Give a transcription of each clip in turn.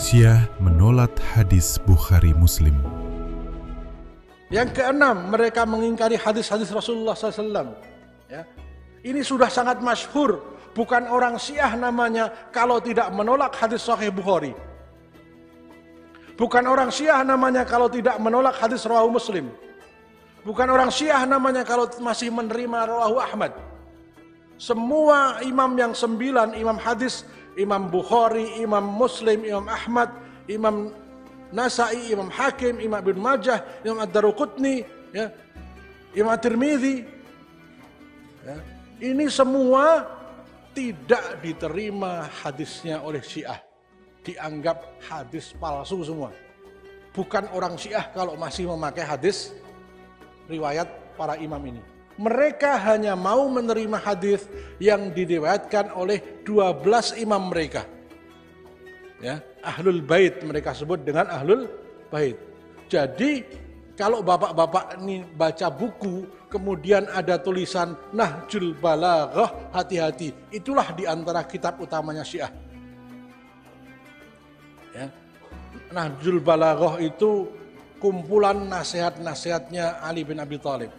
Syiah menolak hadis Bukhari Muslim. Yang keenam, mereka mengingkari hadis-hadis Rasulullah SAW. Ya. Ini sudah sangat masyhur. Bukan orang Syiah namanya kalau tidak menolak hadis Sahih Bukhari. Bukan orang Syiah namanya kalau tidak menolak hadis Rawahu Muslim. Bukan orang Syiah namanya kalau masih menerima Rawahu Ahmad. Semua imam yang 9, imam hadis, Imam Bukhari, Imam Muslim, Imam Ahmad, Imam Nasa'i, Imam Hakim, Imam Ibn Majah, Imam Ad-Daruqutni, ya, Imam Tirmidzi, ya. Ini semua tidak diterima hadisnya oleh Syiah. Dianggap hadis palsu semua. Bukan orang Syiah kalau masih memakai hadis riwayat para imam ini. Mereka hanya mau menerima hadis yang diriwayatkan oleh 12 imam mereka. Ya, Ahlul Bait mereka sebut dengan Ahlul Bait. Jadi kalau bapak-bapak ini baca buku kemudian ada tulisan Nahjul Balaghah, hati-hati, itulah di antara kitab utamanya Syiah. Ya. Nahjul Balaghah itu kumpulan nasihat-nasihatnya Ali bin Abi Thalib.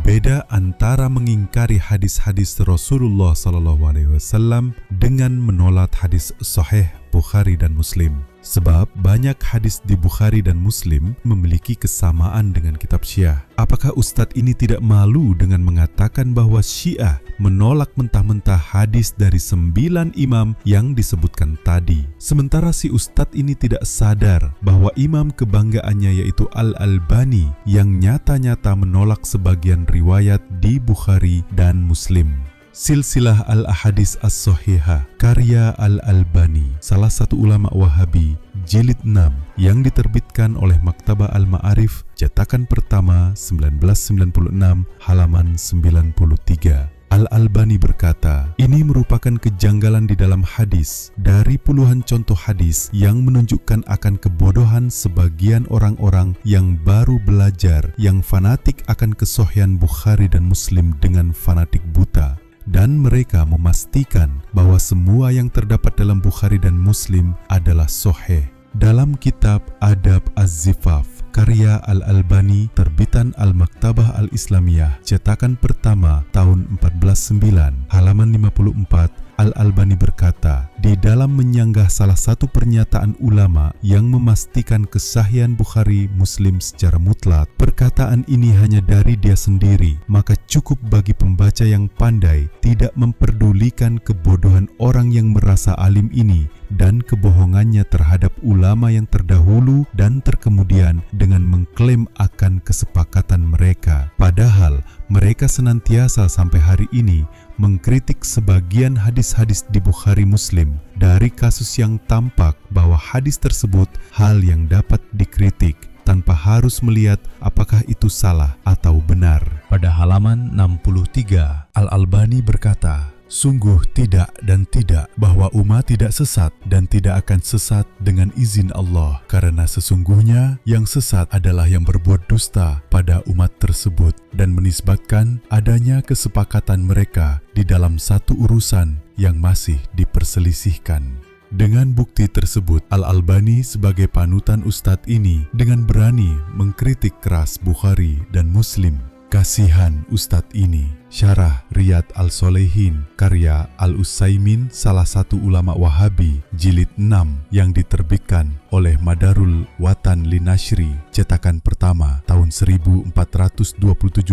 Beda antara mengingkari hadis-hadis Rasulullah SAW dengan menolak hadis Sahih Bukhari dan Muslim. Sebab banyak hadis di Bukhari dan Muslim memiliki kesamaan dengan kitab Syiah. Apakah Ustadz ini tidak malu dengan mengatakan bahwa Syiah menolak mentah-mentah hadis dari 9 imam yang disebutkan tadi? Sementara si Ustadz ini tidak sadar bahwa imam kebanggaannya yaitu Al-Albani yang nyata-nyata menolak sebagian riwayat di Bukhari dan Muslim. Silsilah Al-Ahadits As-Sahihah karya Al-Albani, salah satu ulama Wahabi, jilid 6 yang diterbitkan oleh Maktabah Al-Ma'arif, cetakan pertama 1996 halaman 93. Al-Albani berkata, ini merupakan kejanggalan di dalam hadis dari puluhan contoh hadis yang menunjukkan akan kebodohan sebagian orang-orang yang baru belajar, yang fanatik akan kesohihan Bukhari dan Muslim dengan fanatik buta. Dan mereka memastikan bahwa semua yang terdapat dalam Bukhari dan Muslim adalah sahih. Dalam kitab Adab Az-Zifaf karya Al-Albani terbitan Al-Maktabah Al-Islamiyah cetakan pertama tahun 149 halaman 54, Al-Albani berkata, di dalam menyanggah salah satu pernyataan ulama yang memastikan kesahihan Bukhari Muslim secara mutlak, perkataan ini hanya dari dia sendiri, maka cukup bagi pembaca yang pandai tidak memperdulikan kebodohan orang yang merasa alim ini dan kebohongannya terhadap ulama yang terdahulu dan terkemudian dengan mengklaim akan kesepakatan mereka. Padahal mereka senantiasa sampai hari ini mengkritik sebagian hadis-hadis di Bukhari Muslim dari kasus yang tampak bahwa hadis tersebut hal yang dapat dikritik tanpa harus melihat apakah itu salah atau benar. Pada halaman 63, Al-Albani berkata, sungguh tidak dan tidak bahwa umat tidak sesat dan tidak akan sesat dengan izin Allah, karena sesungguhnya yang sesat adalah yang berbuat dusta pada umat tersebut dan menisbatkan adanya kesepakatan mereka di dalam satu urusan yang masih diperselisihkan. Dengan bukti tersebut, Al-Albani sebagai panutan Ustadz ini dengan berani mengkritik keras Bukhari dan Muslim. Kasihan Ustadz ini. Syarah Riyad Al-Solehin karya Al-Utsaimin, salah satu ulama Wahabi, jilid 6 yang diterbitkan oleh Madarul Watan Linashri, cetakan pertama tahun 1427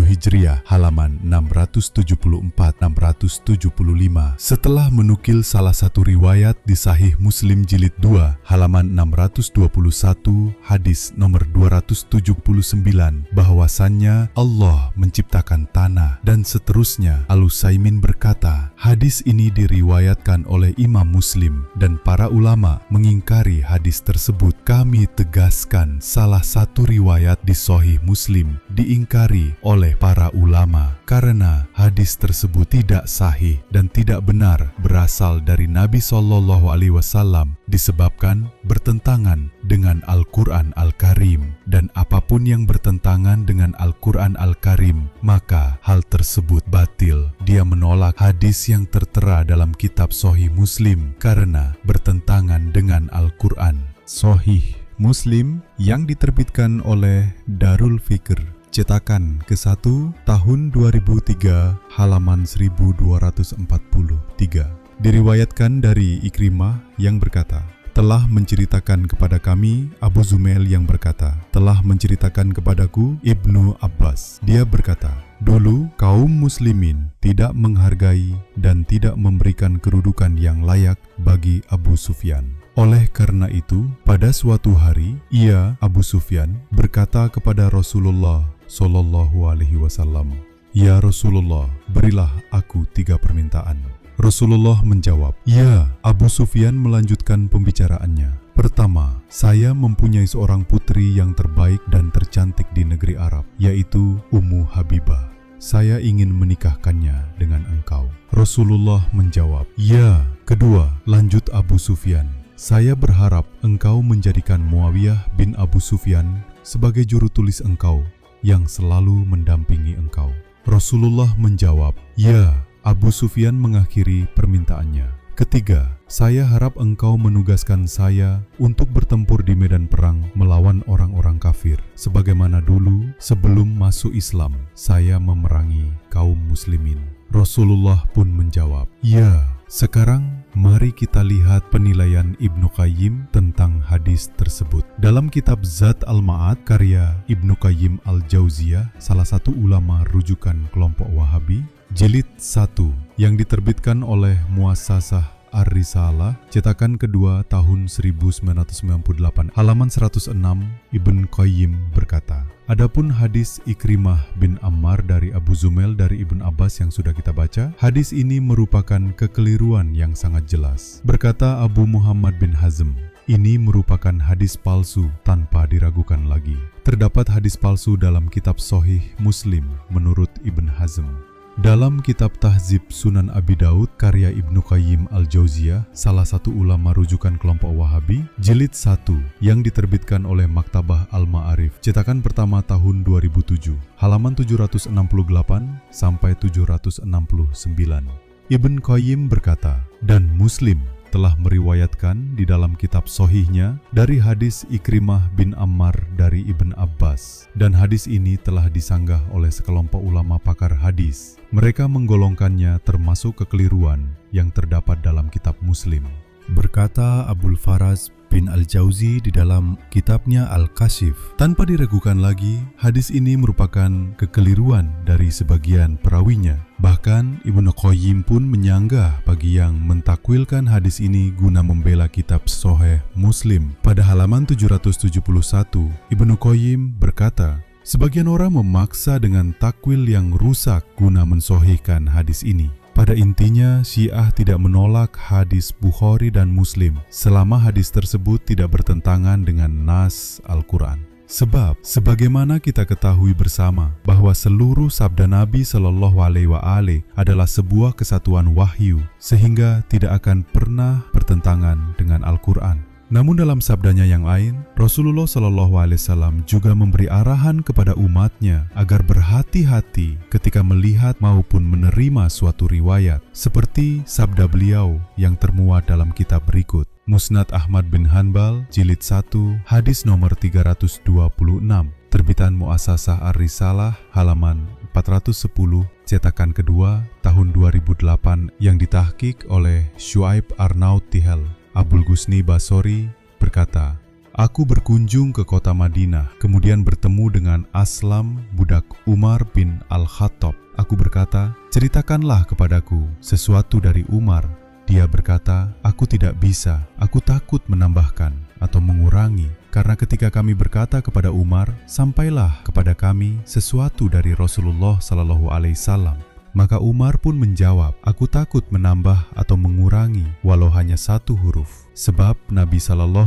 Hijriah halaman 674-675. Setelah menukil salah satu riwayat di Sahih Muslim jilid 2 halaman 621 hadis nomor 279 bahwasannya Allah menciptakan tanah dan seterusnya, Al-Utsaimin berkata, hadis ini diriwayatkan oleh Imam Muslim dan para ulama mengingkari hadis tersebut. Kami tegaskan salah satu riwayat di Sahih Muslim diingkari oleh para ulama karena hadis tersebut tidak sahih dan tidak benar berasal dari Nabi SAW disebabkan bertentangan dengan Al-Quran Al-Karim, dan apapun yang bertentangan dengan Al-Quran Al-Karim maka hal tersebut batil. Dia menolak hadis yang tertera dalam kitab Sahih Muslim karena bertentangan dengan Al-Quran. Sahih Muslim yang diterbitkan oleh Darul Fikr, cetakan ke-1 tahun 2003 halaman 1243. Diriwayatkan dari Ikrimah yang berkata, telah menceritakan kepada kami Abu Zumail yang berkata, telah menceritakan kepadaku Ibnu Abbas. Dia berkata, dulu kaum muslimin tidak menghargai dan tidak memberikan kedudukan yang layak bagi Abu Sufyan. Oleh karena itu, pada suatu hari, ia, Abu Sufyan, berkata kepada Rasulullah SAW, "Ya Rasulullah, berilah aku 3 permintaan." Rasulullah menjawab, "Ya." Abu Sufyan melanjutkan pembicaraannya. Pertama, saya mempunyai seorang putri yang terbaik dan tercantik di negeri Arab, yaitu Ummu Habibah. Saya ingin menikahkannya dengan engkau. Rasulullah menjawab, "Ya." Kedua, lanjut Abu Sufyan, saya berharap engkau menjadikan Muawiyah bin Abu Sufyan sebagai juru tulis engkau yang selalu mendampingi engkau. Rasulullah menjawab, "Ya." Abu Sufyan mengakhiri permintaannya. Ketiga, saya harap engkau menugaskan saya untuk bertempur di medan perang melawan orang-orang kafir, sebagaimana dulu sebelum masuk Islam saya memerangi kaum muslimin. Rasulullah pun menjawab, "Ya." Sekarang mari kita lihat penilaian Ibnu Qayyim tentang hadis tersebut. Dalam kitab Zad al-Ma'ad karya Ibnu Qayyim al-Jauziyah, salah satu ulama rujukan kelompok Wahabi, jilid 1 yang diterbitkan oleh Muassasah Ar-Risalah, cetakan kedua tahun 1998, halaman 106, Ibnu Qayyim berkata, adapun hadis Ikrimah bin Ammar dari Abu Zumail dari Ibn Abbas yang sudah kita baca, hadis ini merupakan kekeliruan yang sangat jelas. Berkata Abu Muhammad bin Hazm, ini merupakan hadis palsu tanpa diragukan lagi. Terdapat hadis palsu dalam kitab Sahih Muslim menurut Ibn Hazm. Dalam kitab Tahzib Sunan Abi Daud karya Ibnu Qayyim al-Jauziyah, salah satu ulama rujukan kelompok Wahabi, jilid 1 yang diterbitkan oleh Maktabah Al-Ma'arif, cetakan pertama tahun 2007, halaman 768 sampai 769. Ibn Qayyim berkata, dan Muslim telah meriwayatkan di dalam kitab Sahihnya dari hadis Ikrimah bin Ammar dari Ibn Abbas, dan hadis ini telah disanggah oleh sekelompok ulama pakar hadis. Mereka menggolongkannya termasuk kekeliruan yang terdapat dalam kitab Muslim. Berkata Abul Faraz bin Al-Jauzi di dalam kitabnya Al-Kashif, tanpa diragukan lagi, hadis ini merupakan kekeliruan dari sebagian perawinya. Bahkan Ibnu Qayyim pun menyanggah bagi yang mentakwilkan hadis ini guna membela kitab Sahih Muslim. Pada halaman 771, Ibnu Qayyim berkata, sebagian orang memaksa dengan takwil yang rusak guna mensahihkan hadis ini. Pada intinya, Syiah tidak menolak hadis Bukhari dan Muslim selama hadis tersebut tidak bertentangan dengan nas Al-Quran. Sebab, sebagaimana kita ketahui bersama bahwa seluruh sabda Nabi Shallallahu Alaihi Wasallam adalah sebuah kesatuan wahyu, sehingga tidak akan pernah bertentangan dengan Al-Quran. Namun dalam sabdanya yang lain, Rasulullah SAW juga memberi arahan kepada umatnya agar berhati-hati ketika melihat maupun menerima suatu riwayat, seperti sabda beliau yang termuat dalam kitab berikut. Musnad Ahmad bin Hanbal, jilid 1, hadis nomor 326, terbitan Muassasah Ar-Risalah, halaman 410, cetakan kedua, tahun 2008, yang ditahqiq oleh Syuaib Arnaud Tihel. Abul Gusni Basori berkata, aku berkunjung ke kota Madinah, kemudian bertemu dengan Aslam, budak Umar bin Al-Khattab. Aku berkata, ceritakanlah kepadaku sesuatu dari Umar. Dia berkata, aku tidak bisa, aku takut menambahkan atau mengurangi, karena ketika kami berkata kepada Umar, sampailah kepada kami sesuatu dari Rasulullah SAW. Maka Umar pun menjawab, aku takut menambah atau mengurangi walau hanya 1 huruf. Sebab Nabi SAW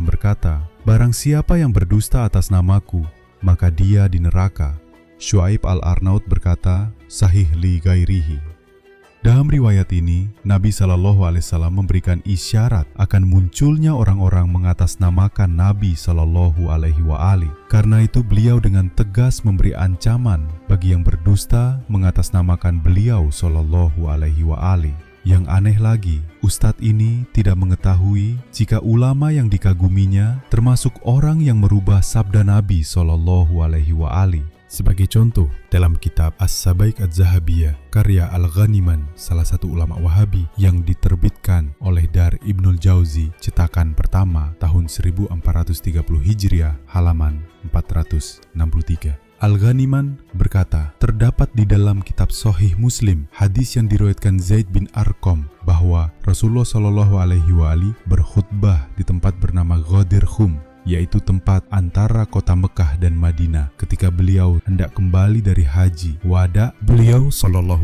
berkata, barang siapa yang berdusta atas namaku, maka dia di neraka. Syuaib Al-Arnaud berkata, sahih li gairihi. Dalam riwayat ini, Nabi SAW memberikan isyarat akan munculnya orang-orang mengatasnamakan Nabi SAW. Karena itu beliau dengan tegas memberi ancaman bagi yang berdusta mengatasnamakan beliau SAW. Yang aneh lagi, Ustadz ini tidak mengetahui jika ulama yang dikaguminya termasuk orang yang merubah sabda Nabi SAW. Sebagai contoh, dalam kitab As-Sabaik Az-Zahabiyah karya Al-Ghaniman, salah satu ulama Wahabi yang diterbitkan oleh Dar Ibnul Jauzi, cetakan pertama tahun 1430 Hijriah, halaman 463. Al-Ghaniman berkata, terdapat di dalam kitab Sahih Muslim hadis yang diriwayatkan Zaid bin Arqam bahwa Rasulullah SAW berkhutbah di tempat bernama Ghadir Khum, yaitu tempat antara kota Mekah dan Madinah. Ketika beliau hendak kembali dari haji wada, beliau SAW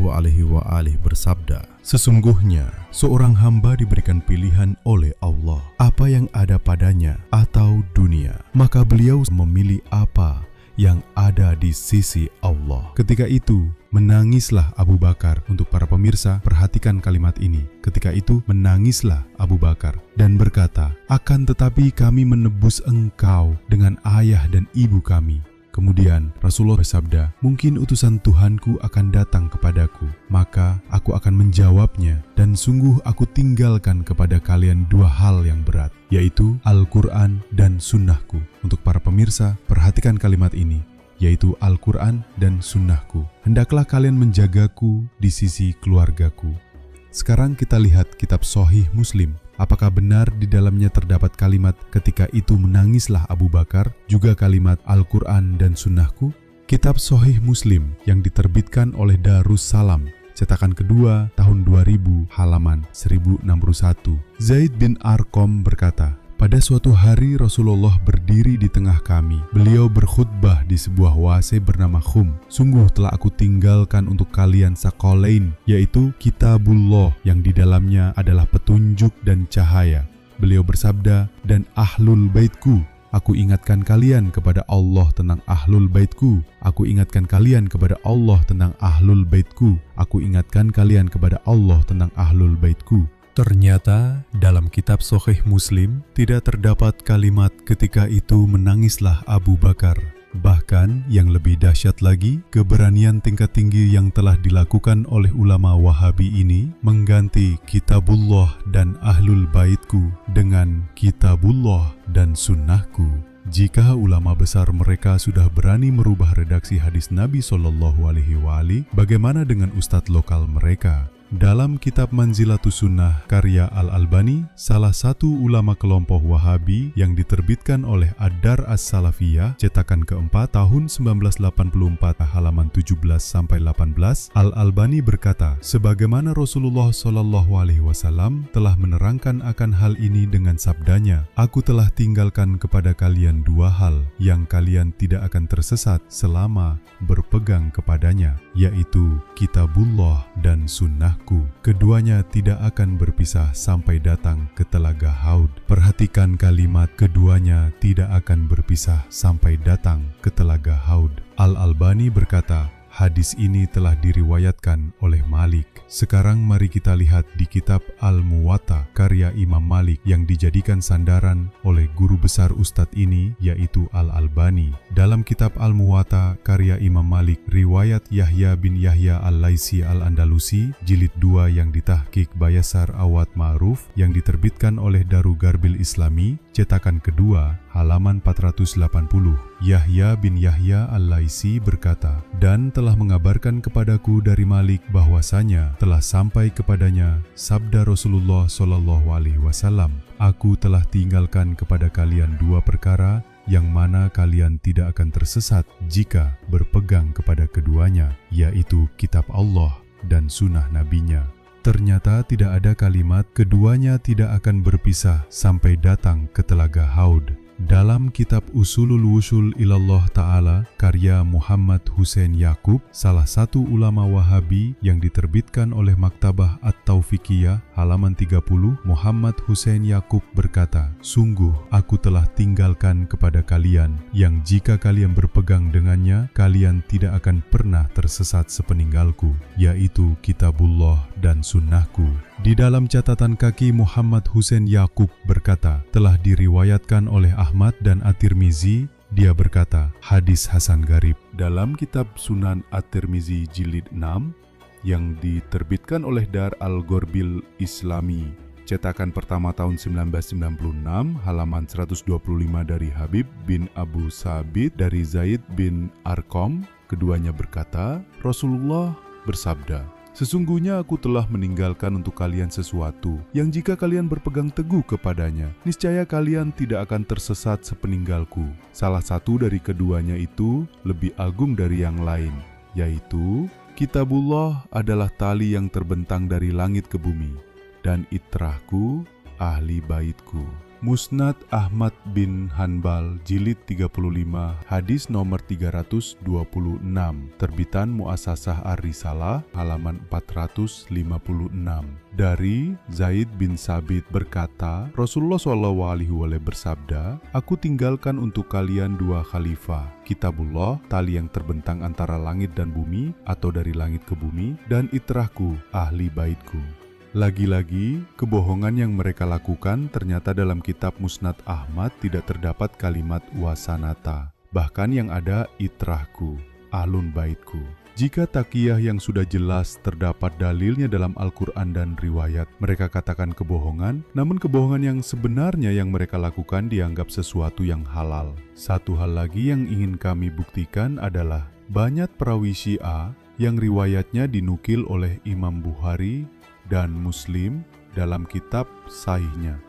bersabda, sesungguhnya seorang hamba diberikan pilihan oleh Allah apa yang ada padanya atau dunia, maka beliau memilih apa yang ada di sisi Allah. Ketika itu menangislah Abu Bakar. Untuk para pemirsa, perhatikan kalimat ini. Ketika itu menangislah Abu Bakar dan berkata, akan tetapi kami menebus engkau dengan ayah dan ibu kami. Kemudian Rasulullah bersabda, mungkin utusan Tuhanku akan datang kepadaku, maka aku akan menjawabnya, dan sungguh aku tinggalkan kepada kalian dua hal yang berat, yaitu Al-Quran dan Sunnahku. Untuk para pemirsa, perhatikan kalimat ini, yaitu Al-Quran dan Sunnahku. Hendaklah kalian menjagaku di sisi keluargaku. Sekarang kita lihat kitab Sahih Muslim. Apakah benar di dalamnya terdapat kalimat ketika itu menangislah Abu Bakar, juga kalimat Al-Quran dan Sunnahku? Kitab Sahih Muslim yang diterbitkan oleh Darus Salam, cetakan kedua tahun 2000, halaman 1061. Zaid bin Arqam berkata, pada suatu hari Rasulullah berdiri di tengah kami. Beliau berkhutbah di sebuah wase bernama Khum. Sungguh telah aku tinggalkan untuk kalian Saqalain, yaitu Kitabullah yang di dalamnya adalah petunjuk dan cahaya. Beliau bersabda, dan Ahlul Baitku. Aku ingatkan kalian kepada Allah tentang Ahlul Baitku. Aku ingatkan kalian kepada Allah tentang Ahlul Baitku. Aku ingatkan kalian kepada Allah tentang Ahlul Baitku. Ternyata dalam kitab Sahih Muslim tidak terdapat kalimat ketika itu menangislah Abu Bakar. Bahkan yang lebih dahsyat lagi, keberanian tingkat tinggi yang telah dilakukan oleh ulama Wahabi ini mengganti Kitabullah dan Ahlul Baitku dengan Kitabullah dan Sunnahku. Jika ulama besar mereka sudah berani merubah redaksi hadis Nabi SAW, bagaimana dengan ustadz lokal mereka? Dalam kitab Manzilatus Sunnah karya Al-Albani, salah satu ulama kelompok Wahabi yang diterbitkan oleh Ad-Dar As-Salafiyah, cetakan keempat tahun 1984, halaman 17-18, Al-Albani berkata, sebagaimana Rasulullah SAW telah menerangkan akan hal ini dengan sabdanya, aku telah tinggalkan kepada kalian dua hal yang kalian tidak akan tersesat selama berpegang kepadanya, yaitu Kitabullah dan Sunnahku. Keduanya tidak akan berpisah sampai datang ke telaga Haud. Perhatikan kalimat keduanya tidak akan berpisah sampai datang ke telaga Haud. Al-Albani berkata, hadis ini telah diriwayatkan oleh Malik. Sekarang mari kita lihat di kitab Al-Muwatta karya Imam Malik yang dijadikan sandaran oleh guru besar ustadz ini, yaitu Al-Albani. Dalam kitab Al-Muwatta karya Imam Malik, riwayat Yahya bin Yahya Al-Laisi Al-Andalusi, jilid 2 yang ditahqiq Bayasar Awad Ma'ruf yang diterbitkan oleh Daru Garbil Islami, cetakan kedua, halaman 480. Yahya bin Yahya Al-Laisi berkata, dan telah mengabarkan kepadaku dari Malik bahwasanya telah sampai kepadanya sabda Rasulullah SAW, aku telah tinggalkan kepada kalian dua perkara yang mana kalian tidak akan tersesat jika berpegang kepada keduanya, yaitu kitab Allah dan sunnah nabinya. Ternyata tidak ada kalimat keduanya tidak akan berpisah sampai datang ke telaga Haud. Dalam kitab Usulul Wusul Ilallah Ta'ala karya Muhammad Hussein Yaqub, salah satu ulama Wahabi yang diterbitkan oleh Maktabah At-Taufikiyah, halaman 30, Muhammad Hussein Yaqub berkata, sungguh aku telah tinggalkan kepada kalian yang jika kalian berpegang dengannya, kalian tidak akan pernah tersesat sepeninggalku, yaitu Kitabullah dan Sunnahku. Di dalam catatan kaki Muhammad Hussein Yaqub berkata, telah diriwayatkan oleh Ahmad dan At-Tirmizi, dia berkata, hadis Hasan Garib. Dalam kitab Sunan At-Tirmizi jilid 6 yang diterbitkan oleh Dar Al-Ghorbil Islami, cetakan pertama tahun 1996, halaman 125 dari Habib bin Abu Sabit dari Zaid bin Arqam. Keduanya berkata, Rasulullah bersabda, "Sesungguhnya aku telah meninggalkan untuk kalian sesuatu yang jika kalian berpegang teguh kepadanya, niscaya kalian tidak akan tersesat sepeninggalku. Salah satu dari keduanya itu lebih agung dari yang lain, yaitu Kitabullah adalah tali yang terbentang dari langit ke bumi, dan itrahku, ahli baitku." Musnad Ahmad bin Hanbal, jilid 35, hadis nomor 326, terbitan Mu'assasah Ar-Risalah, halaman 456. Dari Zaid bin Sabit berkata, Rasulullah SAW bersabda, "Aku tinggalkan untuk kalian dua khalifah, Kitabullah, tali yang terbentang antara langit dan bumi atau dari langit ke bumi, dan itrahku, ahli baitku." Lagi-lagi, kebohongan yang mereka lakukan ternyata dalam kitab Musnad Ahmad tidak terdapat kalimat wasanata. Bahkan yang ada itrahku, ahlun baitku. Jika taqiyah yang sudah jelas terdapat dalilnya dalam Al-Quran dan riwayat, mereka katakan kebohongan, namun kebohongan yang sebenarnya yang mereka lakukan dianggap sesuatu yang halal. Satu hal lagi yang ingin kami buktikan adalah banyak perawi Syiah yang riwayatnya dinukil oleh Imam Bukhari dan Muslim dalam kitab sahihnya.